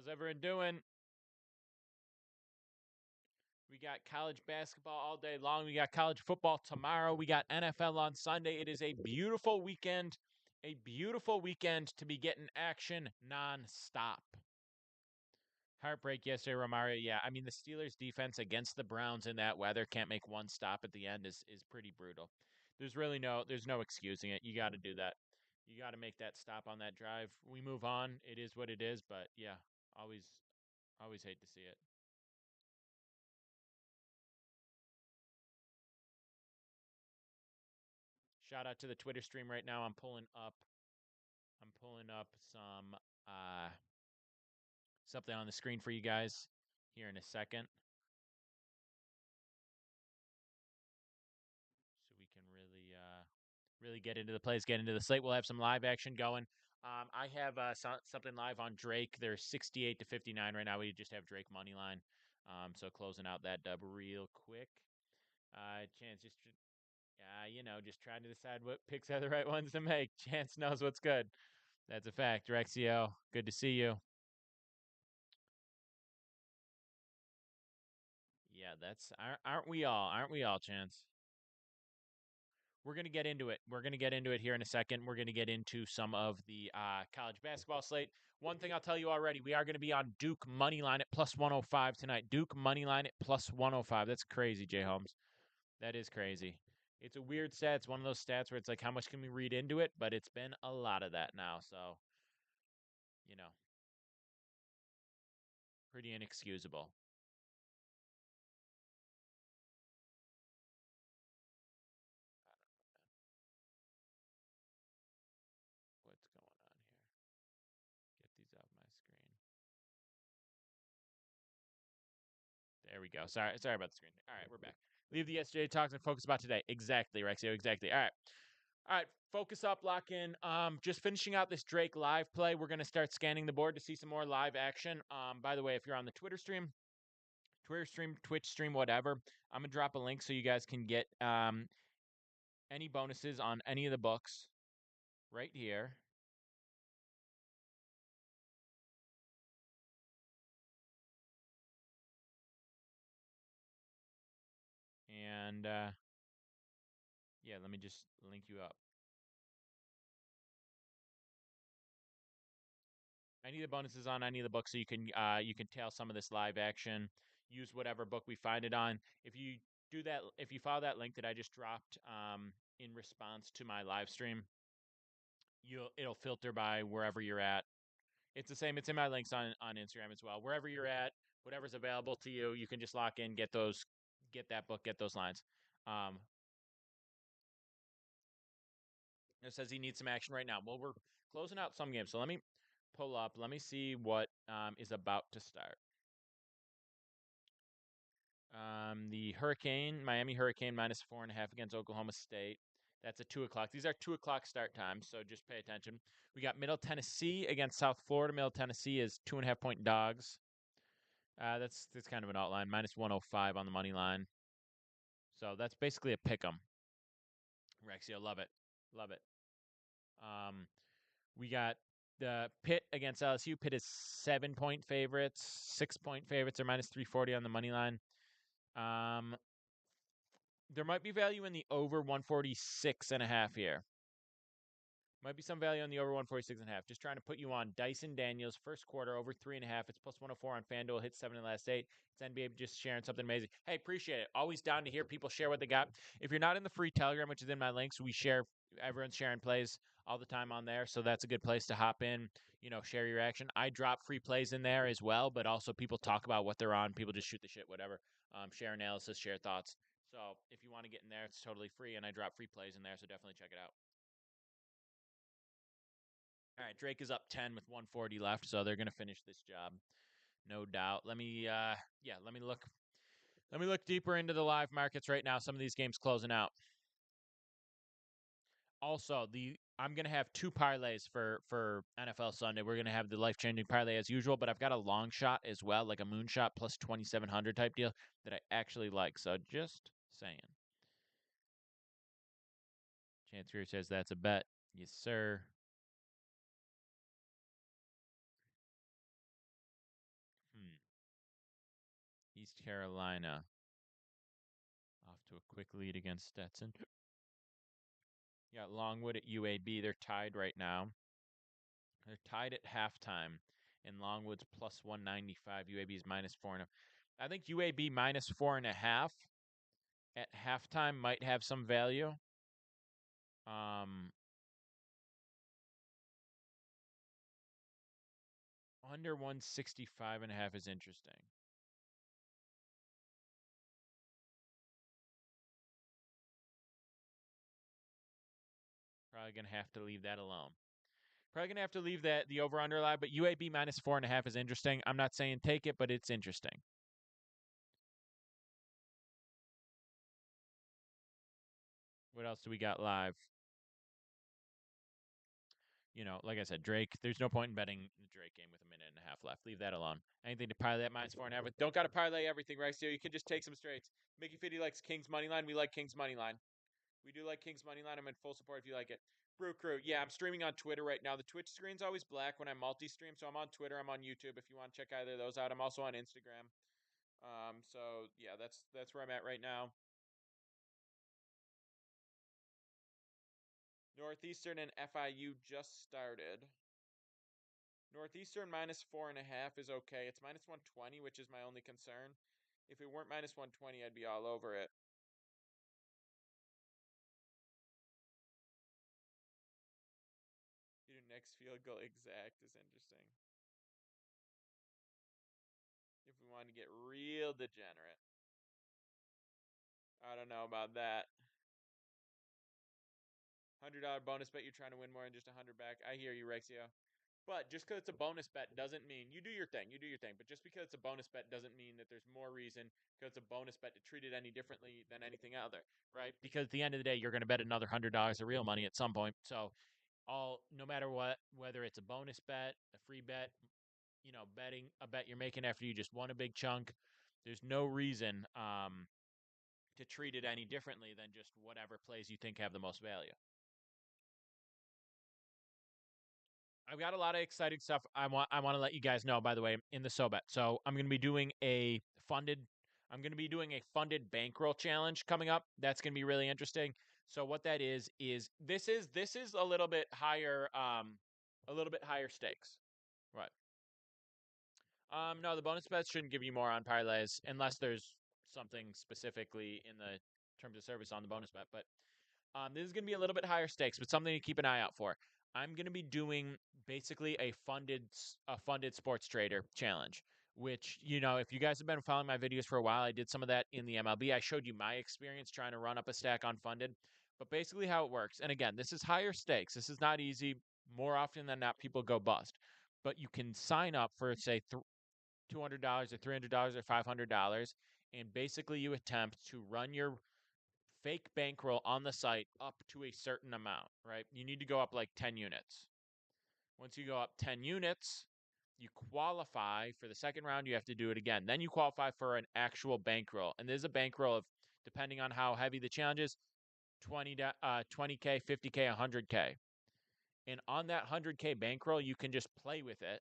How's everyone doing? We got college basketball all day long. We got college football tomorrow. We got NFL on Sunday. It is a beautiful weekend. A beautiful weekend to be getting action nonstop. Heartbreak yesterday, Romario. Yeah, I mean the Steelers' defense against the Browns in that weather can't make one stop at the end is pretty brutal. There's no excusing it. You got to do that. You got to make that stop on that drive. We move on. It is what it is. But yeah, always always hate to see it. Shout out to the Twitter stream right now. I'm pulling up some something on the screen for you guys here in a second. So we can really get into the plays, get into the slate. We'll have some live action going. I have something live on Drake. They're 68 to 59 right now. We just have Drake money line. So closing out that dub real quick. Chance just just trying to decide what picks are the right ones to make. Chance knows what's good. That's a fact. Rexio, good to see you. Yeah, aren't we all? Aren't we all, Chance? We're gonna get into it. We're gonna get into it here in a second. We're gonna get into some of the college basketball slate. One thing I'll tell you already, we are gonna be on Duke money line at plus 105 tonight. Duke money line at plus 105. That's crazy, Jay Holmes. That is crazy. It's a weird stat. It's one of those stats where it's like, how much can we read into it? But it's been a lot of that now, so you know, pretty inexcusable. What's going on here? Get these off my screen. There we go. Sorry about the screen. All right, we're back. Leave the yesterday talks and focus about today. Exactly, Rexio. Exactly. All right. Focus up, lock in. Just finishing out this Drake live play. We're gonna start scanning the board to see some more live action. By the way, if you're on the Twitter stream, Twitch stream, whatever, I'm gonna drop a link so you guys can get any bonuses on any of the books right here. And yeah, let me just link you up. Any of the bonuses on any of the books, so you can tail some of this live action. Use whatever book we find it on. If you do that, if you follow that link that I just dropped in response to my live stream, it'll filter by wherever you're at. It's the same. It's in my links on Instagram as well. Wherever you're at, whatever's available to you, you can just lock in, get that book, get those lines. Um, it says he needs some action right now. Well, we're closing out some games, so let me pull up. Let me see what is about to start. The Miami Hurricane minus 4.5 against Oklahoma State. That's at 2 o'clock. These are 2 o'clock start times, so just pay attention. We got Middle Tennessee against South Florida. Middle Tennessee is 2.5 point dogs. That's kind of an outline. Minus 105 on the money line. So that's basically a pick 'em. Rexia, love it, love it. Um, we got the Pitt against LSU. Pitt is 7 point favorites. 6 point favorites are minus 340 on the money line. There might be value in the over 146.5 here. Might be some value on the over 146.5. Just trying to put you on Dyson Daniels first quarter over 3.5. It's plus 104 on FanDuel. Hit 7 in the last 8. It's NBA just sharing something amazing. Hey, appreciate it. Always down to hear people share what they got. If you're not in the free Telegram, which is in my links, we share. Everyone's sharing plays all the time on there, so that's a good place to hop in. Share your action. I drop free plays in there as well, but also people talk about what they're on. People just shoot the shit, whatever. Share analysis, share thoughts. So if you want to get in there, it's totally free, and I drop free plays in there, so definitely check it out. All right, Drake is up 10 with 140 left, so they're going to finish this job. No doubt. Let me look deeper into the live markets right now. Some of these games closing out. Also, I'm going to have two parlays for NFL Sunday. We're going to have the life-changing parlay as usual, but I've got a long shot as well, like a moonshot plus 2700 type deal that I actually like. So just saying. Chance Fury says that's a bet. Yes, sir. Carolina off to a quick lead against Stetson. You got Longwood at UAB. They're tied right now. They're tied at halftime, and Longwood's plus 195. UAB is minus 4.5. I think UAB minus 4.5 at halftime might have some value. Under 165.5 is interesting. Probably gonna have to leave that alone. Probably gonna have to leave that the over under line, but UAB minus 4.5 is interesting. I'm not saying take it, but it's interesting. What else do we got live? Like I said, Drake. There's no point in betting the Drake game with a minute and a half left. Leave that alone. Anything to parlay that minus 4.5. Don't got to parlay everything, right? So you can just take some straights. Mickey Fitty likes Kings money line. We like Kings money line. We do like Kings money line. I'm in full support if you like it. Brew Crew. Yeah, I'm streaming on Twitter right now. The Twitch screen's always black when I multi-stream, so I'm on Twitter. I'm on YouTube. If you want to check either of those out, I'm also on Instagram. So yeah, that's where I'm at right now. Northeastern and FIU just started. Northeastern minus 4.5 is okay. It's minus 120, which is my only concern. If it weren't minus 120, I'd be all over it. Your next field goal exact is interesting. If we want to get real degenerate. I don't know about that. $100 bonus bet, you're trying to win more than just 100 back. I hear you, Rexio. But just because it's a bonus bet doesn't mean you do your thing. You do your thing. But just because it's a bonus bet doesn't mean that there's more reason because it's a bonus bet to treat it any differently than anything other, right? Because at the end of the day, you're going to bet another $100 of real money at some point. So no matter what, whether it's a bonus bet, a free bet, betting a bet you're making after you just won a big chunk, there's no reason to treat it any differently than just whatever plays you think have the most value. I've got a lot of exciting stuff I want to let you guys know, by the way, in the SoBet. So I'm going to be doing a funded bankroll challenge coming up. That's going to be really interesting. So what that is this is a little bit higher stakes. Right. No, the bonus bets shouldn't give you more on parlays unless there's something specifically in the terms of service on the bonus bet. But this is going to be a little bit higher stakes, but something to keep an eye out for. I'm going to be doing basically a funded sports trader challenge, which, if you guys have been following my videos for a while, I did some of that in the MLB. I showed you my experience trying to run up a stack on funded, but basically how it works. And again, this is higher stakes. This is not easy. More often than not, people go bust. But you can sign up for, say, $200 or $300 or $500, and basically you attempt to run your fake bankroll on the site up to a certain amount, right? You need to go up like 10 units. Once you go up 10 units, you qualify for the second round. You have to do it again. Then you qualify for an actual bankroll. And there's a bankroll of, depending on how heavy the challenge is, 20K, 50K, 100K. And on that 100K bankroll, you can just play with it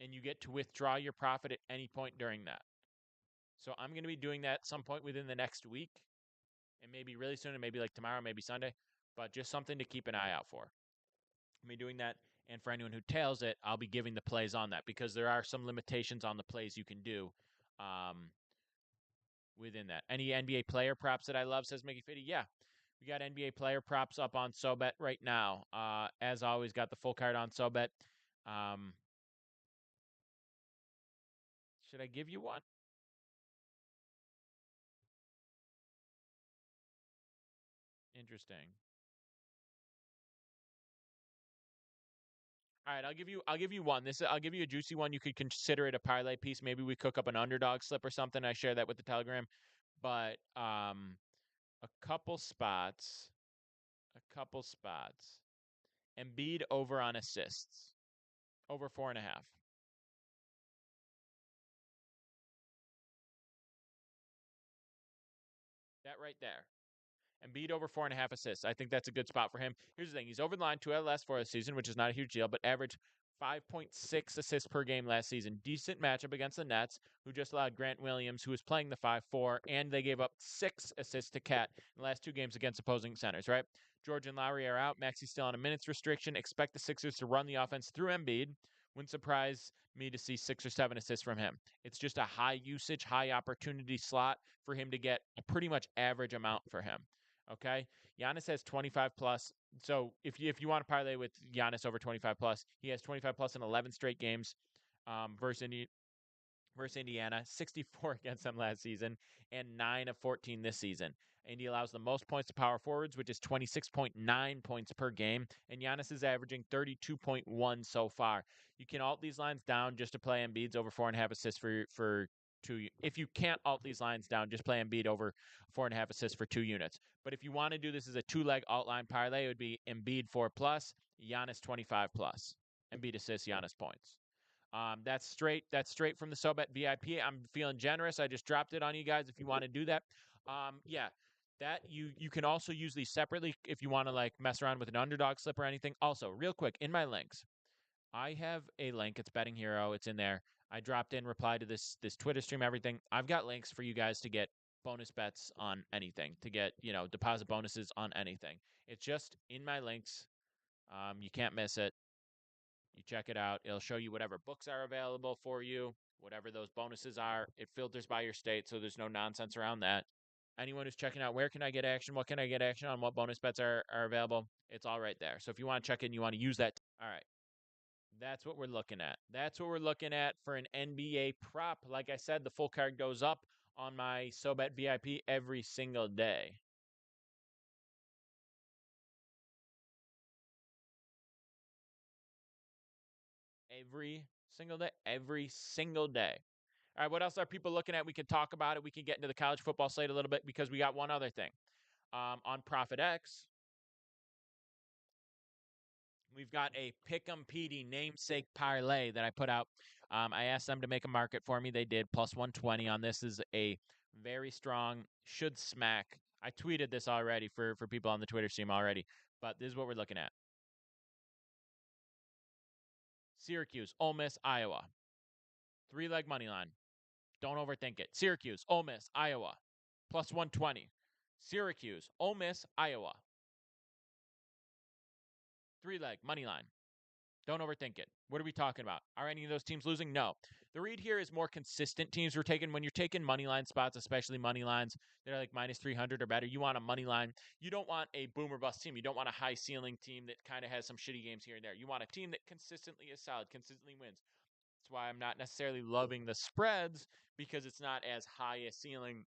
and you get to withdraw your profit at any point during that. So I'm going to be doing that some point within the next week, and maybe really soon, and maybe like tomorrow, maybe Sunday, but just something to keep an eye out for. Me doing that, and for anyone who tails it, I'll be giving the plays on that because there are some limitations on the plays you can do within that. Any NBA player props that I love, says Mickey Fitty. Yeah, we got NBA player props up on SoBet right now. As always, got the full card on SoBet. Should I give you one? Interesting. All right, I'll give you one. I'll give you a juicy one. You could consider it a parlay piece. Maybe we cook up an underdog slip or something. I share that with the Telegram. But a couple spots, a couple spots. Embiid over on assists, over 4.5. That right there. Embiid over 4.5 assists. I think that's a good spot for him. Here's the thing: he's over the line 2 out of the last 4 this season, which is not a huge deal, but average 5.6 assists per game last season. Decent matchup against the Nets, who just allowed Grant Williams, who was playing the 5-4, and they gave up 6 assists to Cat in the last 2 games against opposing centers, right? George and Lowry are out. Maxi's still on a minutes restriction. Expect the Sixers to run the offense through Embiid. Wouldn't surprise me to see 6 or 7 assists from him. It's just a high usage, high opportunity slot for him to get a pretty much average amount for him. Okay? Giannis has 25 plus. So if you want to parlay with Giannis over 25 plus, he has 25 plus in 11 straight games versus Indiana, 64 against them last season, and 9 of 14 this season. Indy allows the most points to power forwards, which is 26.9 points per game, and Giannis is averaging 32.1 so far. You can alt these lines down just to play Embiid's over 4.5 assists for 2. If you can't alt these lines down, just play Embiid over 4.5 assists for 2 units. But if you want to do this as a 2-leg alt line parlay, it would be Embiid 4 plus, Giannis 25 plus. Embiid assists, Giannis points. That's straight. That's straight from the SoBet VIP. I'm feeling generous. I just dropped it on you guys. If you want to do that, yeah, that you can also use these separately if you want to like mess around with an underdog slip or anything. Also, real quick, in my links, I have a link. It's Betting Hero. It's in there. I dropped in reply to this Twitter stream. Everything. I've got links for you guys to get bonus bets on anything. To get deposit bonuses on anything. It's just in my links. You can't miss it. You check it out. It'll show you whatever books are available for you, whatever those bonuses are. It filters by your state, so there's no nonsense around that. Anyone who's checking out where can I get action, what can I get action on, what bonus bets are available, it's all right there. So if you want to check in, you want to use that. All right. That's what we're looking at. That's what we're looking at for an NBA prop. Like I said, the full card goes up on my SoBet VIP every single day. Every single day. Every single day. All right, what else are people looking at? We can talk about it. We can get into the college football slate a little bit because we got one other thing. On Profit X, we've got a Pick'em PD namesake parlay that I put out. I asked them to make a market for me. They did plus 120 on this. Is a very strong, should smack. I tweeted this already for people on the Twitter stream already, but this is what we're looking at. Syracuse, Ole Miss, Iowa. 3-leg money line. Don't overthink it. Syracuse, Ole Miss, Iowa. Plus 120. Syracuse, Ole Miss, Iowa. 3-leg money line. Don't overthink it. What are we talking about? Are any of those teams losing? No. The read here is more consistent teams we're taking. When you're taking money line spots, especially money lines, they're like minus 300 or better. You want a money line. You don't want a boom or bust team. You don't want a high ceiling team that kind of has some shitty games here and there. You want a team that consistently is solid, consistently wins. That's why I'm not necessarily loving the spreads because it's not as high a ceiling,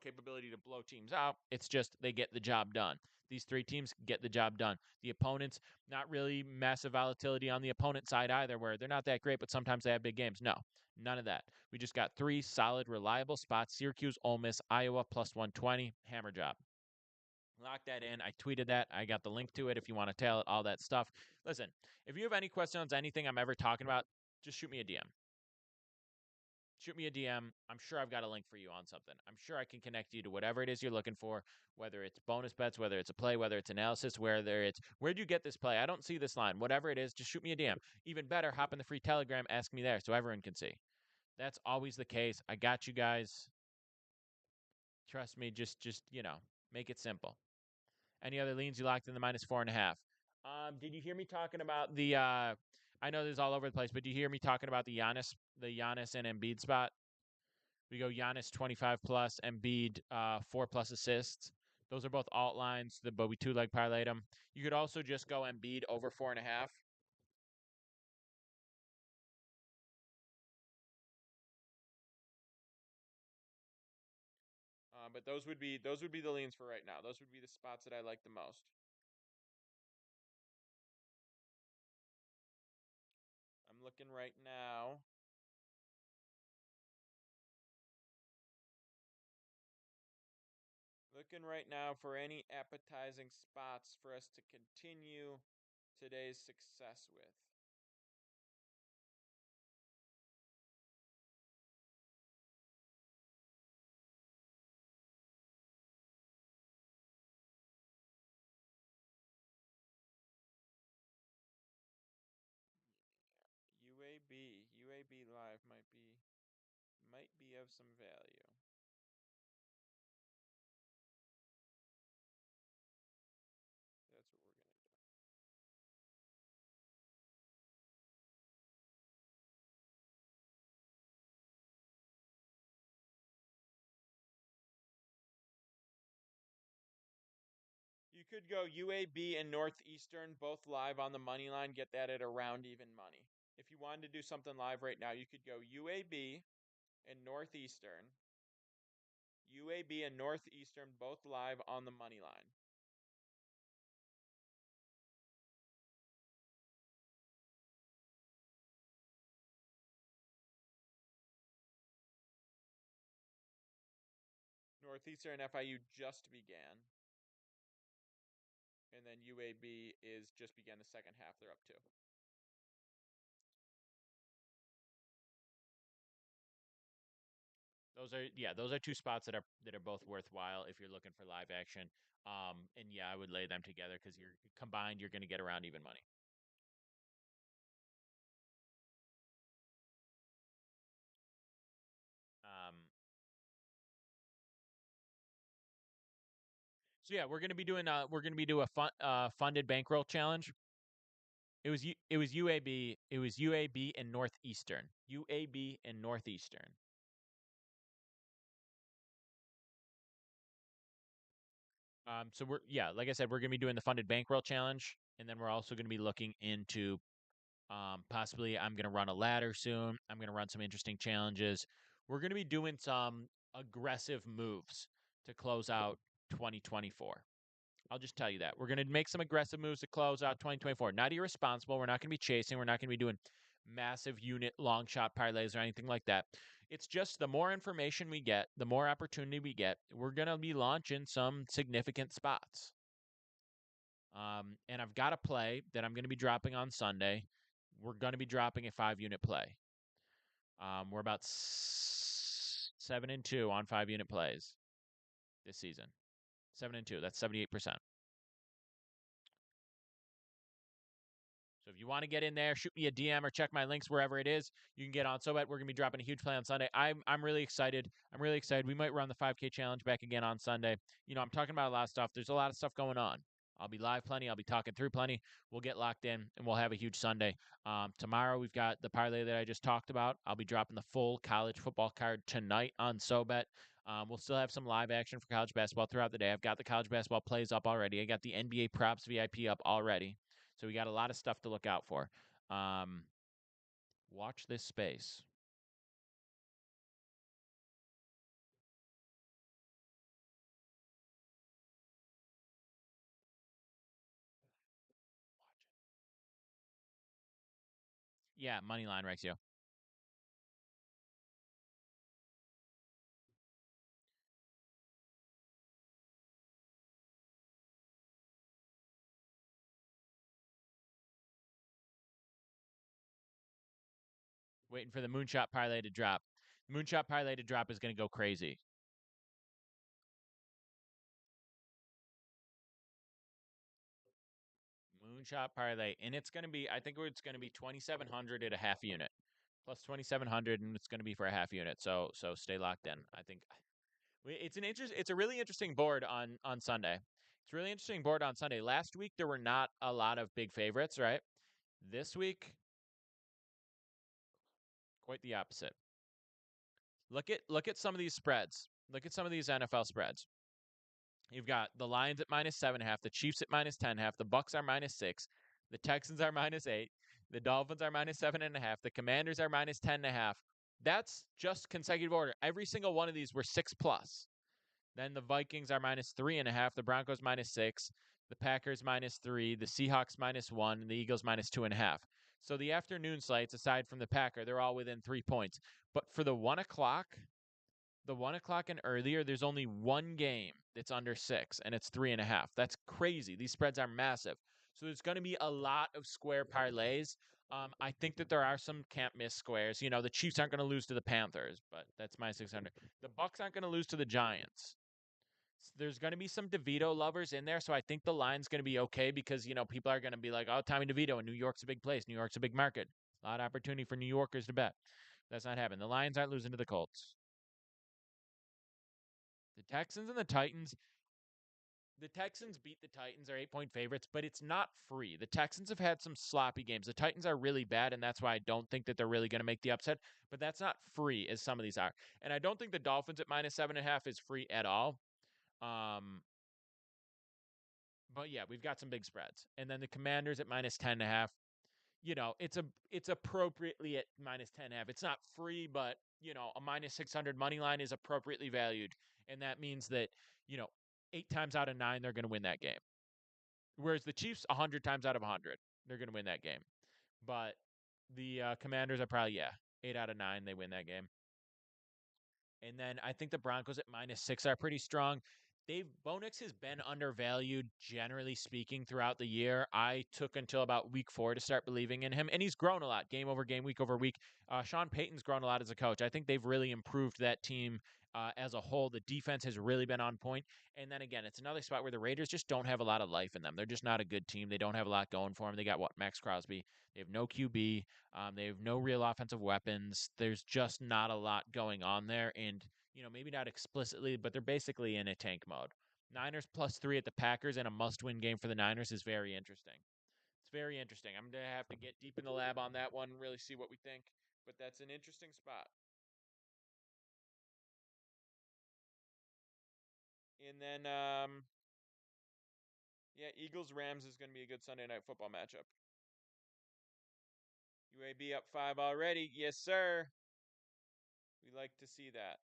capability to blow teams out. It's just they get the job done. These 3 teams get the job done. The opponents, not really massive volatility on the opponent side either, where they're not that great, but sometimes they have big games. No, none of that. We just got 3 solid, reliable spots. Syracuse, Ole Miss, Iowa, plus 120. Hammer job. Lock that in. I tweeted that. I got the link to it if you want to tell it, all that stuff. Listen, if you have any questions, anything I'm ever talking about, just shoot me a DM. Shoot me a DM. I'm sure I've got a link for you on something. I'm sure I can connect you to whatever it is you're looking for, whether it's bonus bets, whether it's a play, whether it's analysis, whether it's where'd you get this play? I don't see this line. Whatever it is, just shoot me a DM. Even better, hop in the free Telegram, ask me there so everyone can see. That's always the case. I got you guys. Trust me, just make it simple. Any other leans you locked in the minus 4.5? Did you hear me talking about the I know this is all over the place, but do you hear me talking about the Giannis and Embiid spot? We go Giannis 25 plus, Embiid 4 plus assists. Those are both alt lines, but we 2-leg parlayed them. You could also just go Embiid over 4.5. But those would be the leans for right now. Those would be the spots that I like the most. I'm looking right now. Looking right now for any appetizing spots for us to continue today's success with. UAB live might be of some value. That's what we're gonna do. You could go UAB and Northeastern both live on the money line, get that at around even money. If you wanted to do something live right now, you could go UAB and Northeastern. UAB and Northeastern both live on the money line. Northeastern and FIU just began. And then UAB is just began the second half. They're up 2. Those are 2 spots that are both worthwhile if you're looking for live action. And yeah, I would lay them together because you're combined, you're going to get around even money. Um, so yeah, we're going to be doing a funded bankroll challenge. It was UAB and Northeastern. UAB and Northeastern. So like I said, we're gonna be doing the funded bankroll challenge, and then we're also gonna be looking into possibly I'm gonna run a ladder soon. I'm gonna run some interesting challenges. We're gonna be doing some aggressive moves to close out 2024. I'll just tell you that. We're going to make some aggressive moves to close out 2024. Not irresponsible. We're not going to be chasing. We're not going to be doing massive unit long shot parlays or anything like that. It's just the more information we get, the more opportunity we get, we're going to be launching some significant spots. And I've got a play that I'm going to be dropping on Sunday. We're going to be dropping a 5-unit play. We're about 7-2 on 5-unit plays this season. 7-2. That's 78%. So if you want to get in there, shoot me a DM or check my links wherever it is. You can get on SoBet. We're gonna be dropping a huge play on Sunday. I'm really excited. I'm really excited. We might run the 5K challenge back again on Sunday. I'm talking about a lot of stuff. There's a lot of stuff going on. I'll be live plenty. I'll be talking through plenty. We'll get locked in and we'll have a huge Sunday. Tomorrow we've got the parlay that I just talked about. I'll be dropping the full college football card tonight on SoBet. We'll still have some live action for college basketball throughout the day. I've got the college basketball plays up already. I got the NBA props VIP up already. So we got a lot of stuff to look out for. Watch this space. Watch it. Yeah, money line, Rexio. Waiting for the moonshot parlay to drop. Moonshot parlay to drop is going to go crazy. Moonshot parlay, and it's going to be. I think it's going to be 2,700 at a half unit, plus 2,700, and it's going to be for a half unit. So stay locked in. I think It's a really interesting board on Sunday. It's a really interesting board on Sunday. Last week there were not a lot of big favorites, right? This week, quite the opposite. Look at some of these spreads. Look at some of these NFL spreads. You've got the Lions at -7.5, the Chiefs at -10.5, the Bucks are -6, the Texans are -8, the Dolphins are -7.5, the Commanders are -10.5. That's just consecutive order. Every single one of these were 6+. Then the Vikings are -3.5, the Broncos -6, the Packers -3, the Seahawks -1, and the Eagles -2.5. So the afternoon slates, aside from the Packer, they're all within 3 points. But for the 1 o'clock and earlier, there's only one game that's under 6, and it's 3.5. That's crazy. These spreads are massive. So there's going to be a lot of square parlays. I think that there are some can't miss squares. The Chiefs aren't going to lose to the Panthers, but that's -600. The Bucks aren't going to lose to the Giants. There's going to be some DeVito lovers in there, so I think the line's going to be okay because people are going to be like, "Oh, Tommy DeVito, and New York's a big place. New York's a big market." A lot of opportunity for New Yorkers to bet. That's not happening. The Lions aren't losing to the Colts. The Texans and the Titans. The Texans beat the Titans, are 8-point favorites, but it's not free. The Texans have had some sloppy games. The Titans are really bad, and that's why I don't think that they're really going to make the upset, but that's not free as some of these are. And I don't think the Dolphins at -7.5 is free at all. Um, but yeah, we've got some big spreads. And then the Commanders at -10.5. It's appropriately at -10.5. It's not free, but a -600 money line is appropriately valued, and that means that 8 times out of 9 they're going to win that game. Whereas the Chiefs, 100 times out of 100 they're going to win that game. But the Commanders are probably 8 out of 9 they win that game. And then I think the Broncos at -6 are pretty strong. Bo Nix has been undervalued, generally speaking, throughout the year. I took until about week 4 to start believing in him, and he's grown a lot, game over game, week over week. Sean Payton's grown a lot as a coach. I think they've really improved that team as a whole. The defense has really been on point. And then again, it's another spot where the Raiders just don't have a lot of life in them. They're just not a good team. They don't have a lot going for them. They got Max Crosby. They have no QB. They have no real offensive weapons. There's just not a lot going on there, and maybe not explicitly, but they're basically in a tank mode. Niners +3 at the Packers and a must-win game for the Niners is very interesting. It's very interesting. I'm going to have to get deep in the lab on that one, really see what we think, but that's an interesting spot. And then, yeah, Eagles-Rams is going to be a good Sunday night football matchup. UAB up 5 already. Yes, sir. We like to see that.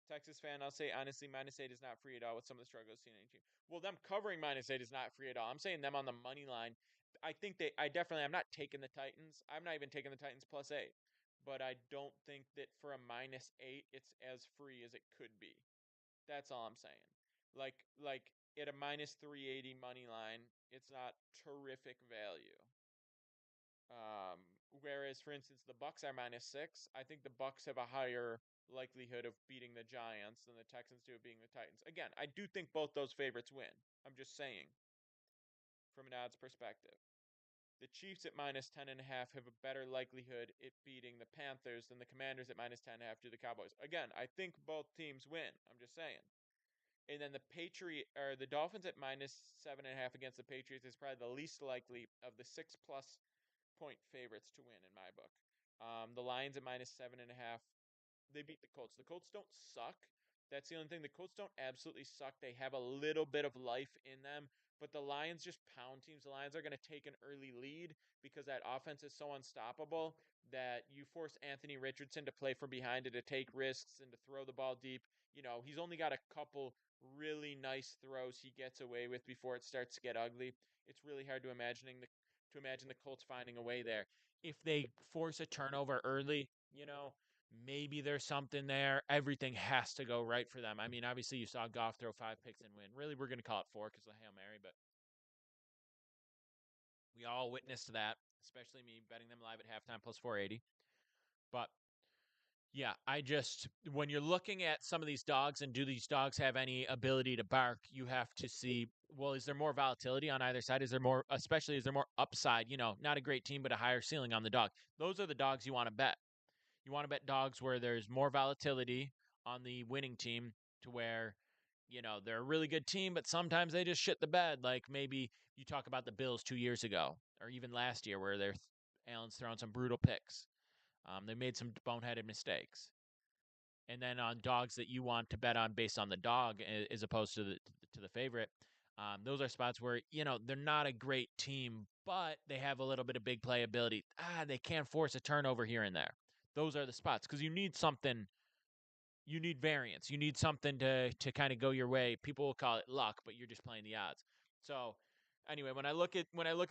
Texas fan, I'll say honestly, -8 is not free at all with some of the struggles seen in any team. Well, them covering -8 is not free at all. I'm saying them on the money line. I'm not taking the Titans. I'm not even taking the Titans +8. But I don't think that for a -8, it's as free as it could be. That's all I'm saying. Like at a -380 money line, it's not terrific value. Um, Whereas, for instance, the Bucks are -6. I think the Bucks have a higher likelihood of beating the Giants than the Texans do of beating the Titans. Again, I do think both those favorites win. I'm just saying, from an odds perspective. The Chiefs at -10.5 have a better likelihood at beating the Panthers than the Commanders at -10.5 do the Cowboys. Again, I think both teams win. I'm just saying. And then the Dolphins at -7.5 against the Patriots is probably the least likely of the 6+ point favorites to win in my book. The Lions at -7.5. They beat the Colts. The Colts don't suck. That's the only thing. The Colts don't absolutely suck. They have a little bit of life in them, but the Lions just pound teams. The Lions are going to take an early lead because that offense is so unstoppable that you force Anthony Richardson to play from behind and to take risks and to throw the ball deep. He's only got a couple really nice throws he gets away with before it starts to get ugly. It's really hard to imagine the Colts finding a way there. If they force a turnover early, maybe there's something there. Everything has to go right for them. I mean, obviously, you saw Goff throw 5 picks and win. Really, we're going to call it 4 because of the Hail Mary, but we all witnessed that, especially me betting them live at halftime +480. But yeah, when you're looking at some of these dogs and do these dogs have any ability to bark, you have to see, well, is there more volatility on either side? Is there more upside? Not a great team, but a higher ceiling on the dog. Those are the dogs you want to bet. You want to bet dogs where there's more volatility on the winning team to where, they're a really good team, but sometimes they just shit the bed. Like maybe you talk about the Bills 2 years ago or even last year where Allen's throwing some brutal picks. They made some boneheaded mistakes. And then on dogs that you want to bet on based on the dog as opposed to the favorite, those are spots where they're not a great team, but they have a little bit of big playability. They can force a turnover here and there. Those are the spots because you need something. You need variance. You need something to kind of go your way. People will call it luck, but you're just playing the odds. So anyway, when I look at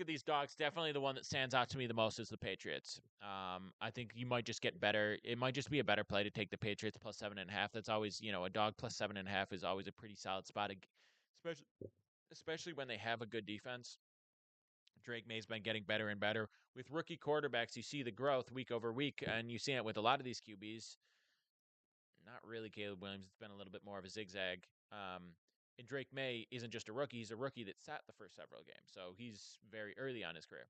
these dogs, definitely the one that stands out to me the most is the Patriots. I think you might just get better. It might just be a better play to take the Patriots +7.5. That's always a dog +7.5 is always a pretty solid spot, especially when they have a good defense. Drake May's been getting better and better with rookie quarterbacks. You see the growth week over week, and you see it with a lot of these QBs. Not really Caleb Williams. It's been a little bit more of a zigzag. And Drake May isn't just a rookie; he's a rookie that sat the first several games, so he's very early on his career.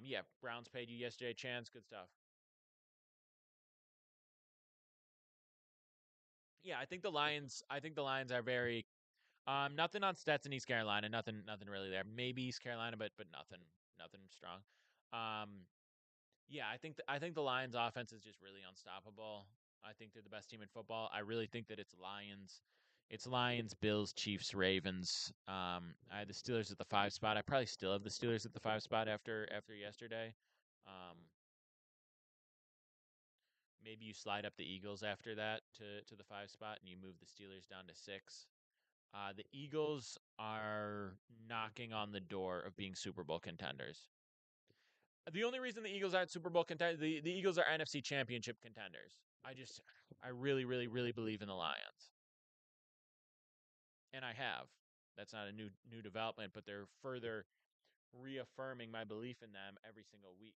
Yeah, Browns paid you yesterday. Chance, good stuff. Yeah, I think the Lions. I think the Lions are very. Nothing on Stetson, East Carolina. Nothing really there. Maybe East Carolina, but nothing strong. Um, yeah, I think the Lions' offense is just really unstoppable. I think they're the best team in football. I really think that it's Lions, Bills, Chiefs, Ravens. I had the Steelers at the 5 spot. I probably still have the Steelers at the 5 spot after yesterday. Um, maybe you slide up the Eagles after that to the 5 spot, and you move the Steelers down to 6. The Eagles are knocking on the door of being Super Bowl contenders. The only reason the Eagles aren't Super Bowl contenders, the Eagles are NFC Championship contenders. I really, really, really believe in the Lions, and I have. That's not a new development, but they're further reaffirming my belief in them every single week.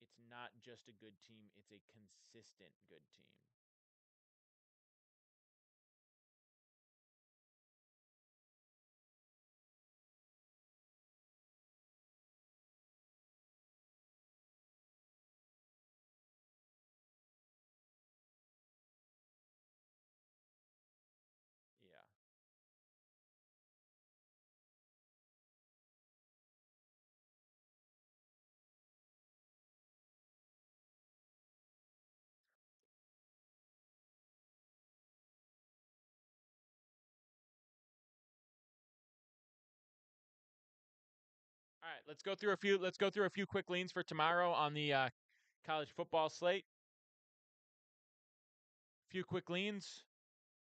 It's not just a good team; it's a consistent good team. Yeah. All right, let's go through a few. Let's go through a few quick leans for tomorrow on the college football slate. Few quick leans.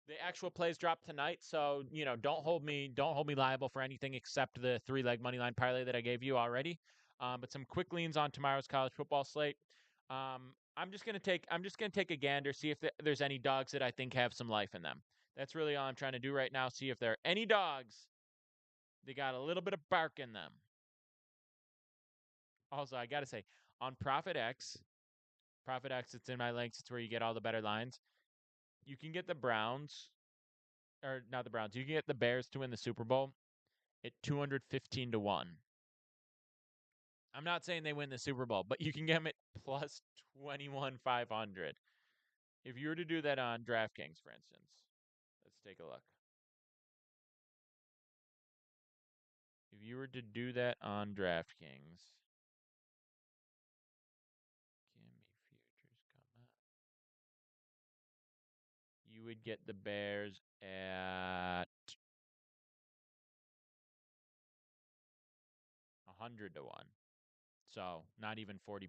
The actual plays drop tonight, so don't hold me liable for anything except the 3 leg money line parlay that I gave you already. But some quick leans on tomorrow's college football slate. I'm just gonna take a gander, see if there's any dogs that I think have some life in them. That's really all I'm trying to do right now. See if there are any dogs that got a little bit of bark in them. Also, I gotta say, on Profit X, it's in my links. It's where you get all the better lines. You can get the Browns, or not the Browns. You can get the Bears to win the Super Bowl at 215 to 1. I'm not saying they win the Super Bowl, but you can get them at plus 21,500. If you were to do that on DraftKings, for instance, let's take a look. If you were to do that on DraftKings, give me futures come up. You would get the Bears at 100 to 1. So not even 40%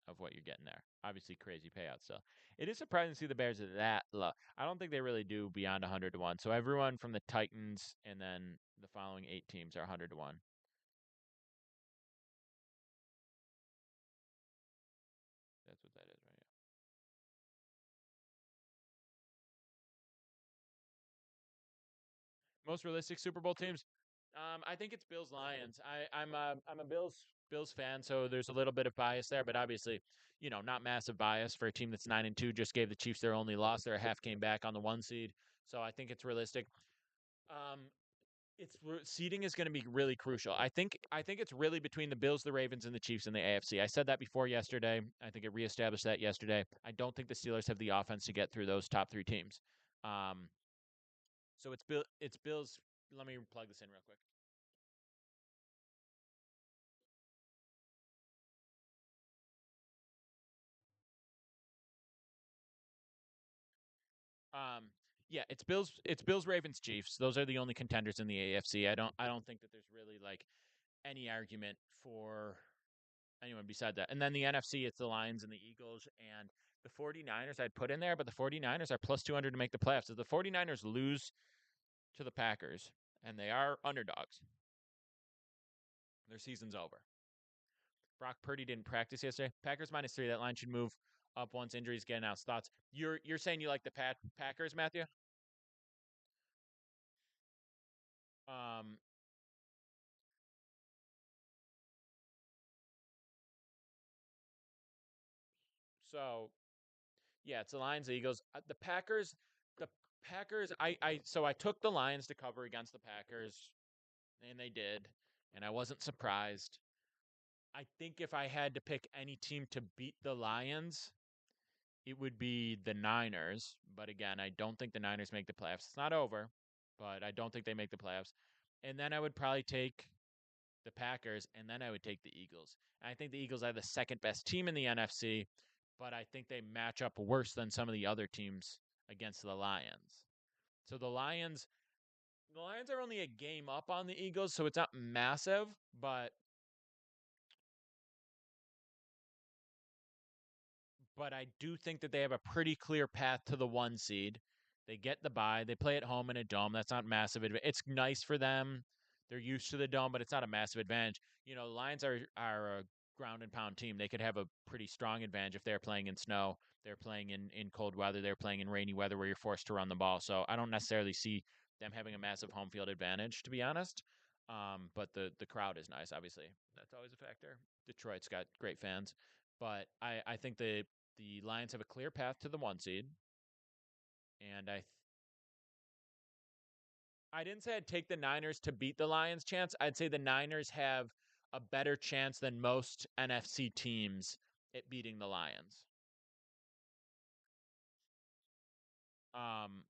of what you're getting there. Obviously, crazy payout still. It is surprising to see the Bears at that low. I don't think they really do beyond 100 to 1. So everyone from the Titans and then the following 8 teams are 100 to 1. That's what that is right now. Most realistic Super Bowl teams. I think it's Bills Lions. I'm a Bills fan, so there's a little bit of bias there, but obviously, not massive bias for a team that's 9-2. Just gave the Chiefs their only loss. They're a half game back on the 1 seed, so I think it's realistic. Um, it's seeding is going to be really crucial. I think it's really between the Bills, the Ravens, and the Chiefs in the AFC. I said that before yesterday. I think it reestablished that yesterday. I don't think the Steelers have the offense to get through those top 3 teams. Um, so it's Bills. Let me plug this in real quick. Um, yeah, it's Bills, Ravens, Chiefs. Those are the only contenders in the AFC. I don't think that there's really like any argument for anyone beside that. And then the NFC, it's the Lions and the Eagles and the 49ers I'd put in there, but the 49ers are plus 200 to make the playoffs. If the 49ers lose to the Packers, and they are underdogs, their season's over. Brock Purdy didn't practice yesterday. Packers -3. That line should move up once injuries get announced. Thoughts? You're saying you like the Packers, Matthew? Um, so yeah, it's the Lions, the Eagles, the Packers. The Packers. I took the Lions to cover against the Packers, and they did, and I wasn't surprised. I think if I had to pick any team to beat the Lions, it would be the Niners. But again, I don't think the Niners make the playoffs. It's not over, but I don't think they make the playoffs. And then I would probably take the Packers, and then I would take the Eagles. And I think the Eagles are the second best team in the NFC, but I think they match up worse than some of the other teams against the Lions. So the Lions are only a game up on the Eagles, so it's not massive, but I do think that they have a pretty clear path to the 1 seed. They get the bye. They play at home in a dome. That's not massive. It's nice for them. They're used to the dome, but it's not a massive advantage. The Lions are a ground and pound team. They could have a pretty strong advantage if they're playing in snow. They're playing in cold weather. They're playing in rainy weather where you're forced to run the ball. So I don't necessarily see them having a massive home field advantage, to be honest. But the crowd is nice. Obviously, that's always a factor. Detroit's got great fans, but I think the Lions have a clear path to the 1 seed, and I didn't say I'd take the Niners to beat the Lions chance. I'd say the Niners have a better chance than most NFC teams at beating the Lions. Um,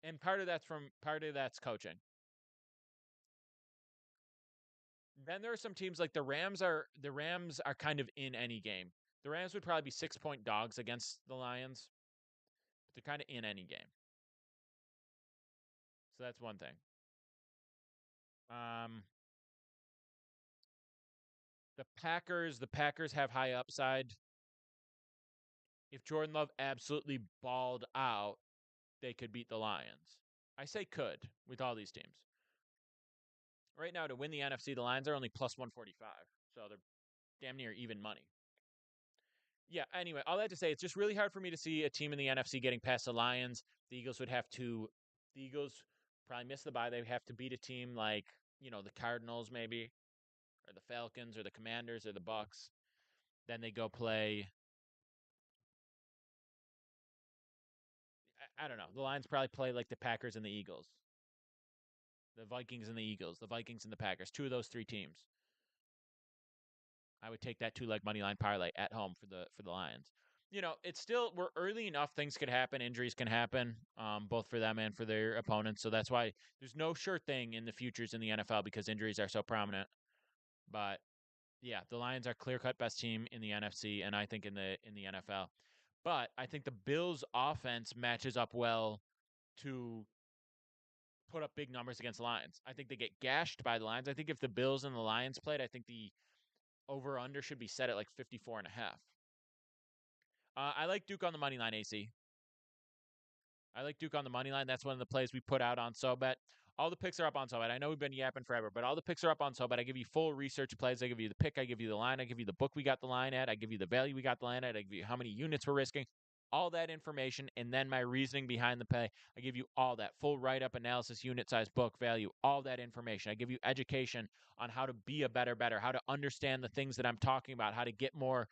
and part of that's coaching. Then there are some teams like the Rams are kind of in any game. The Rams would probably be 6 point dogs against the Lions, but they're kind of in any game. So that's one thing. Um, the Packers have high upside. If Jordan Love absolutely balled out, they could beat the Lions. I say could with all these teams. Right now, to win the NFC, the Lions are only plus 145. So they're damn near even money. Yeah, anyway, all that to say, it's just really hard for me to see a team in the NFC getting past the Lions. The Eagles would have to, the Eagles probably miss the bye. They have to beat a team like, the Cardinals maybe, or the Falcons, or the Commanders, or the Bucks. Then they go play, I don't know. The Lions probably play like the Packers and the Eagles. The Vikings and the Eagles, the Vikings and the Packers, two of those three teams. I would take that 2 leg money line parlay at home for the Lions. It's still we're early enough. Things could happen. Injuries can happen, both for them and for their opponents. So that's why there's no sure thing in the futures in the NFL because injuries are so prominent. But yeah, the Lions are clear cut best team in the NFC, and I think in the NFL. But I think the Bills' offense matches up well to put up big numbers against the Lions. I think they get gashed by the Lions. I think if the Bills and the Lions played, I think the over under should be set at like 54 and a half. I like Duke on the money line, AC. I like Duke on the money line. That's one of the plays we put out on SoBet. All the picks are up on SoBet. I know we've been yapping forever, but all the picks are up on SoBet. I give you full research plays. I give you the pick. I give you the line. I give you the book we got the line at. I give you the value we got the line at. I give you how many units we're risking. All that information, and then my reasoning behind the play. I give you all that full write up analysis, unit size, book value, all that information. I give you education on how to be a better, how to understand the things that I'm talking about, how to get more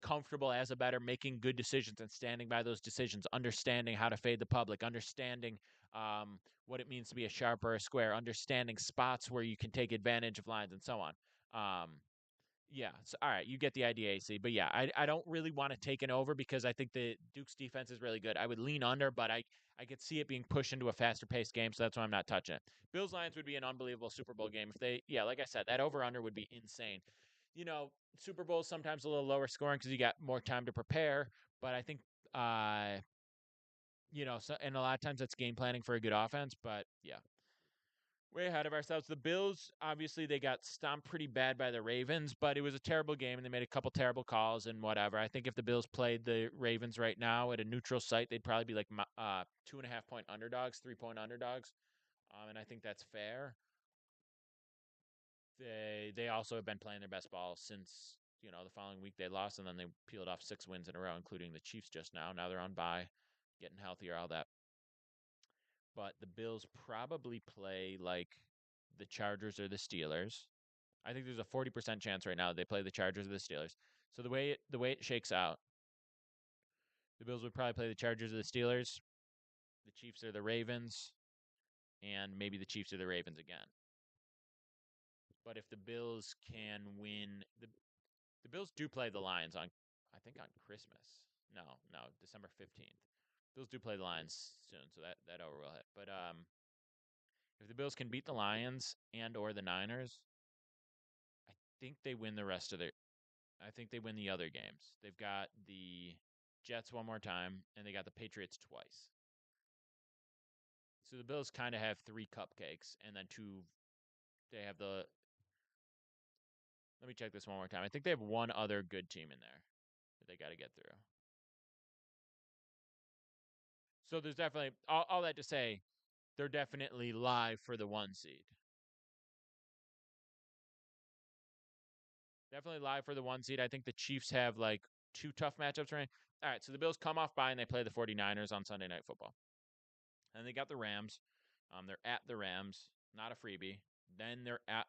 comfortable as a better, making good decisions and standing by those decisions, understanding how to fade the public, understanding what it means to be a sharp or a square, understanding spots where you can take advantage of lines and so on. Um, yeah, so, all right, you get the idea, AC. But yeah, I don't really want to take an over because I think the Duke's defense is really good. I would lean under, but I could see it being pushed into a faster paced game, so that's why I'm not touching it. Bills Lions would be an unbelievable Super Bowl game if yeah, like I said, that over under would be insane. You know, Super Bowl is sometimes a little lower scoring because you got more time to prepare, but I think, and a lot of times that's game planning for a good offense, but yeah, way ahead of ourselves. The Bills, obviously, they got stomped pretty bad by the Ravens, but it was a terrible game, and they made a couple terrible calls and whatever. I think if the Bills played the Ravens right now at a neutral site, they'd probably be like 2.5 point underdogs, 3 point underdogs, and I think that's fair. They also have been playing their best ball since the following week they lost, and then they peeled off 6 wins in a row, including the Chiefs just now. Now they're on bye, getting healthier, all that. But the Bills probably play like the Chargers or the Steelers. I think there's a 40% chance right now they play the Chargers or the Steelers. So the way it shakes out, The Bills would probably play the Chargers or the Steelers. The Chiefs or the Ravens, and maybe the Chiefs or the Ravens again. But if the Bills can win, the Bills do play the Lions on, I think on Christmas. No, December 15th. Bills do play the Lions soon, so that over will hit. But if the Bills can beat the Lions and or the Niners, I think they win the rest of their. I think they win the other games. They've got the Jets one more time, and they got the Patriots twice. So the Bills kind of have 3 cupcakes, and then 2. They have the. Let me check this one more time. I think they have one other good team in there that they got to get through. So there's definitely all that to say, they're definitely live for the 1 seed. Definitely live for the 1 seed. I think the Chiefs have like 2 tough matchups right. All right, so the Bills come off by and they play the 49ers on Sunday Night Football. And they got the Rams. They're at the Rams, not a freebie. Then they're at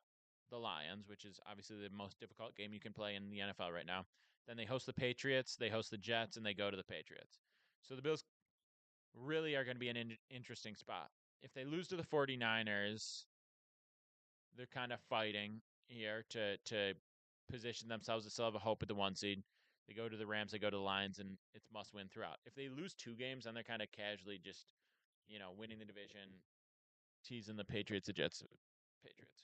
the Lions, which is obviously the most difficult game you can play in the NFL right now. Then they host the Patriots, they host the Jets, and they go to the Patriots. So the Bills really are going to be an interesting spot. If they lose to the 49ers, they're kind of fighting here to position themselves to still have a hope at the 1 seed. They go to the Rams, they go to the Lions, and it's must win throughout. If they lose 2 games, then they're kind of casually just, winning the division, teasing the Patriots, the Jets, Patriots.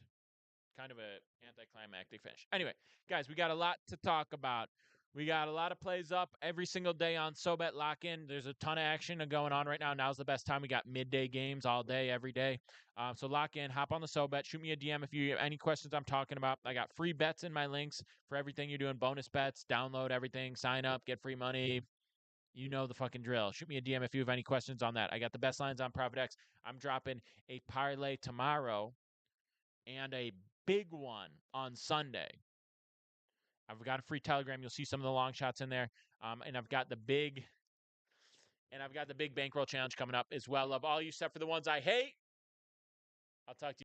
Kind of a anticlimactic finish. Anyway, guys, we got a lot to talk about. We got a lot of plays up every single day on SoBet Lock-In. There's a ton of action going on right now. Now's the best time. We got midday games all day, every day. So lock in, hop on the SoBet, shoot me a DM if you have any questions I'm talking about. I got free bets in my links for everything you're doing. Bonus bets, download everything, sign up, get free money. You know the fucking drill. Shoot me a DM if you have any questions on that. I got the best lines on Profit X. I'm dropping a parlay tomorrow and a big one on Sunday. I've got a free Telegram. You'll see some of the long shots in there. And I've got the big bankroll challenge coming up as well. Love all you except for the ones I hate. I'll talk to you.